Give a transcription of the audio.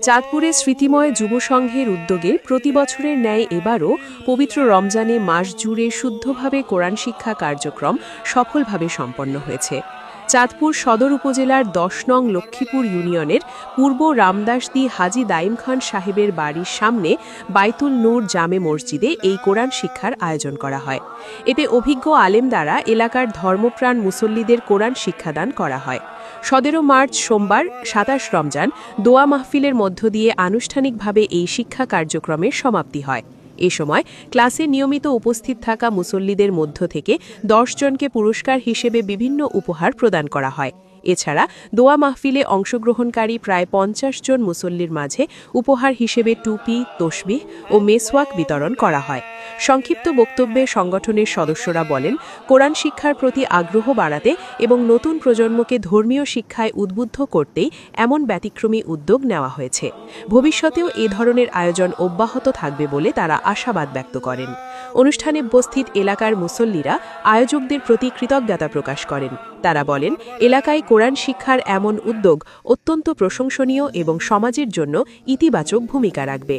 চাঁদপুরে স্মৃতিময় যুব সংঘের উদ্যোগে প্রতি বছরের ন্যায় এবারও পবিত্র রমজানে মাস জুড়ে শুদ্ধভাবে কোরআন শিক্ষা কার্যক্রম সফলভাবে সম্পন্ন হয়েছে। চাঁদপুর সদর উপজেলার ১০ নং লক্ষ্মীপুর ইউনিয়নের পূর্ব রামদাসদি হাজী দাইম খান সাহেবের বাড়ির সামনে বাইতুল নূর জামে মসজিদে এই কোরআন শিক্ষার আয়োজন করা হয়। এতে অভিজ্ঞ আলেম দ্বারা এলাকার ধর্মপ্রাণ মুসল্লিদের কোরআন শিক্ষাদান করা হয়। ১৭ মার্চ সোমবার ২৭ রমজান দোয়া মাহফিলের মধ্য দিয়ে আনুষ্ঠানিকভাবে এই শিক্ষা কার্যক্রমের সমাপ্তি হয়। এ সময় ক্লাসে নিয়মিত উপস্থিত থাকা মুসল্লিদের মধ্য থেকে ১০ জনকে পুরস্কার হিসেবে বিভিন্ন উপহার প্রদান করা হয়। এছাড়া দোয়া মাহফিলে অংশগ্রহণকারী প্রায় ৫০ জন মুসল্লির মাঝে উপহার হিসেবে টুপি, তসবিহ ও মেসওয়াক বিতরণ করা হয়। সংক্ষিপ্ত বক্তব্যে সংগঠনের সদস্যরা বলেন, কোরআন শিক্ষার প্রতি আগ্রহ বাড়াতে এবং নতুন প্রজন্মকে ধর্মীয় শিক্ষায় উদ্বুদ্ধ করতেই এমন ব্যতিক্রমী উদ্যোগ নেওয়া হয়েছে। ভবিষ্যতেও এ ধরনের আয়োজন অব্যাহত থাকবে বলে তারা আশাবাদ ব্যক্ত করেন। অনুষ্ঠানে উপস্থিত এলাকার মুসল্লিরা আয়োজকদের প্রতি কৃতজ্ঞতা প্রকাশ করেন। তারা বলেন, এলাকায় কোরআন শিক্ষার এমন উদ্যোগ অত্যন্ত প্রশংসনীয় এবং সমাজের জন্য ইতিবাচক ভূমিকা রাখবে।